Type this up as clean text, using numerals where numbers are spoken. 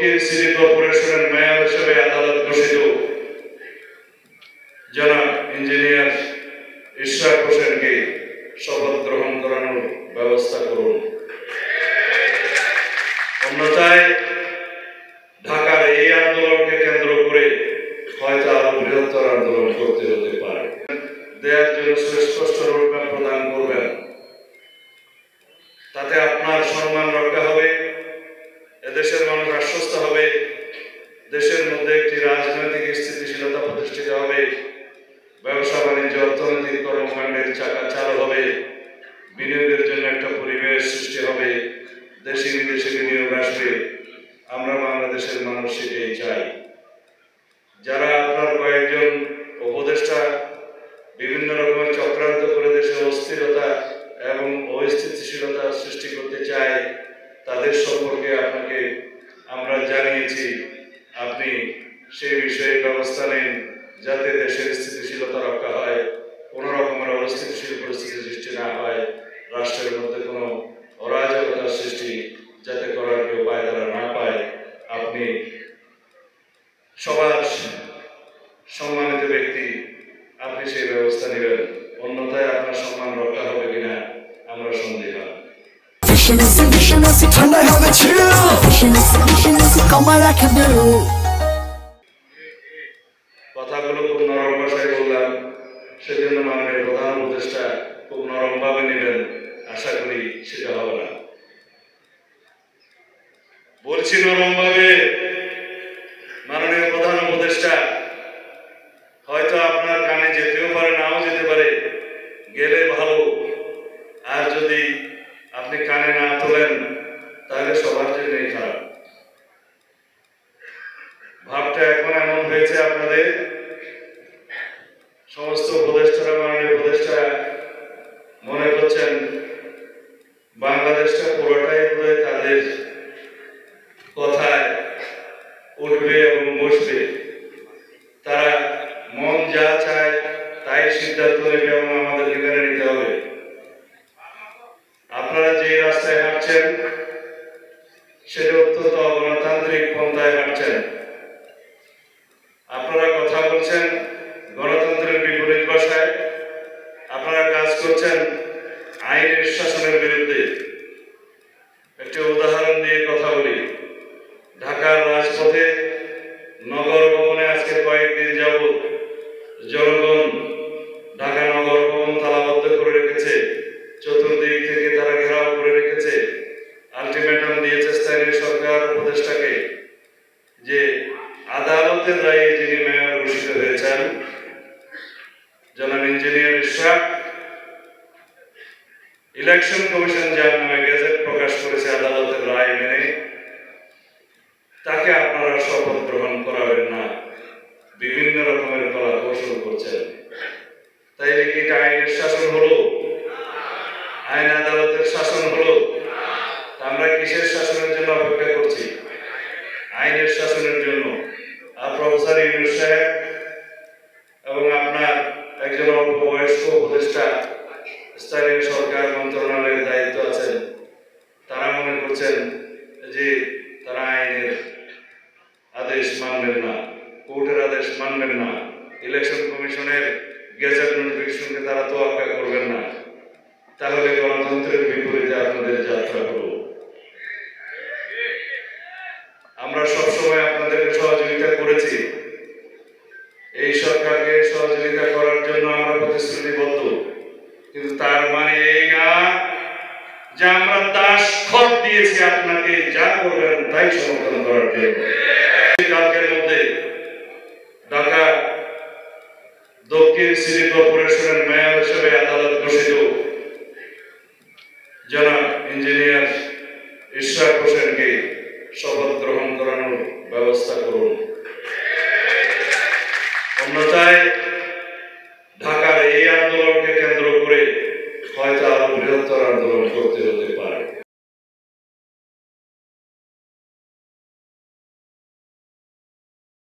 দক্ষিণ সিটি কর্পোরেশনের মেয়র হিসেবে আদালত ঘোষিত জনাব ইঞ্জিনিয়ার ইশরাক হোসেনকে শপথ গ্রহণ করানোর ব্যবস্থা করুন। অন্যথায় ঢাকার এই আন্দোলনকে কেন্দ্র করে হয়তো আরো বৃহত্তর আন্দোলন করতে হতে পারে। দেওয়ার জন্য সুস্পষ্ট রোডম্যাপ প্রদান করবেন, তাতে আপনার সম্মান রক্ষা হবে, এদেশের মানুষ আশ্বস্ত হবে, দেশের মধ্যে একটি রাজনৈতিক স্থিতিশীলতা প্রতিষ্ঠিত হবে, ব্যবসা বাণিজ্য অর্থনৈতিক কর্মকাণ্ডের চাকা চালু হবে, বিনিয়োগের জন্য একটা পরিবেশ সৃষ্টি হবে, দেশি বিদেশি বিনিয়োগ আসবে। আমরা বাংলাদেশের মানুষ সেটাই চাই। যারা আপনার কয়েকজন উপদেষ্টা বিভিন্ন রকমের চক্রান্ত করে দেশে অস্থিরতা এবং অস্থিতিশীলতা সৃষ্টি করতে চায়, তাদের সম্পর্কে আপনাকে আমরা জানিয়েছি। আপনি সেই বিষয়ে ব্যবস্থা নেন যাতে দেশের স্থিতিশীলতা রক্ষা হয়, কোনো রকমের অস্থিতিশীল পরিস্থিতি সৃষ্টি না হয়, রাষ্ট্রের মধ্যে কোনো অরাজকতার সৃষ্টি যাতে করার কেউ পায়তারা না পায়। আপনি সবার সম্মানিত ব্যক্তি, আপনি সেই ব্যবস্থা নেবেন, অন্যথায় আপনার সম্মান রক্ষা হবে কিনা আমরা সন্দেহ। কথাগুলো খুব নরম ভাষায় বললাম, সেজন্য মাননীয় প্রধান উপদেষ্টা খুব নরম ভাবে নেবেন, আশা করি সেটা হবে না। বলছি নরম ভাবে, মাননীয় প্রধান উপদেষ্টা, হয়তো আপনার কানে যেতেও পারে, নাও যেতে পারে, গেলে ভালো, আর যদি আপনি কানে না তোলেন তাহলে সবার জন্যই খারাপ। ভাবটা এখন এমন হয়েছে, আপনাদের সমস্ত উপদেষ্টারা, মাননীয় উপদেষ্টা মনে করছেন বাংলাদেশটা পুরোটাই বোধহয় তাদের কথায় উঠবে এবং বসবে। তারা মন যা চায় তাই সিদ্ধান্ত নেবে এবং আমাদেরকে মেনে নিতে হবে। আপনারা যে রাস্তায় হাঁটছেন সেটা অত্যন্ত অগণতান্ত্রিক পন্থায় হাঁটছেন। আপনারা কথা বলছেন গণতন্ত্রের বিপরীত ভাষায়, আপনারা কাজ করছেন আইনের শাসনের বিরুদ্ধে। একটি উদাহরণ দিয়ে কথা বলি। ঢাকার রাজপথে নগর ভবনে আজকে কয়েকদিন যাবৎ জনগণ ঢাকা নগর ভবন তালাবদ্ধ করে রেখেছে, চতুর্দিক থেকে তারা ঘেরাও করে রেখেছে। আলটিমেটাম দিয়েছে স্থানীয় সরকার উপদেষ্টাকে যে আদালতের রায়ে যিনি মেয়র ঘোষিত হয়েছেন জনাব ইঞ্জিনিয়ার ইশরাক, ইলেকশন কমিশন যার নামে গেজেট প্রকাশ করেছে আদালতের রায় মেনে, তাকে আপনারা শপথ গ্রহণ করাবেন না, বিভিন্ন রকমের কলা কৌশল করছেন। তাইলে কি এটা আইনের শাসন হলো? আইন আদালতের শাসন হলো? আমরা কিসের শাসনের জন্য অপেক্ষা করছি? আইনের শাসনের জন্য। আর প্রফেসর ইউনূস সাহেব এবং আপনার একজন অল্প বয়স্ক উপদেষ্টা স্থানীয় সরকার মন্ত্রণালয়ের দায়িত্ব আছেন, তারা মনে করছেন যে তারা আইনের আদেশ মানবেন না, কোর্টের আদেশ মানবেন না, ইলেকশন কমিশনের গেজেট নোটিফিকেশনকে তারা তোয়াক্কা করবেন না। তাহলে গণতন্ত্রের বিপরীতে আপনাদের যাত্রা হলো। আমরা সবসময় আপনাদেরকে সহযোগিতা করেছি, এই সরকারকে সহযোগিতা করার জন্য আমরা প্রতিশ্রুতিবদ্ধ, কিন্তু তার মানে এই না যে আমরা দাসখত দিয়েছি আপনাকে যা করবেন তাই সমর্থন করার জন্য। কালকের মধ্যে ঢাকা দক্ষিণ সিটি কর্পোরেশনের মেয়র হিসেবে আদালত ঘোষিত জনাব ইঞ্জিনিয়ার ইশরাক হোসেনকে শপথ গ্রহণ করানোর ব্যবস্থা করুন। অন্যথায় ঢাকার এই আন্দোলনকে কেন্দ্র করে হয়তো আরো বৃহত্তর আন্দোলন করতে হতে পারে।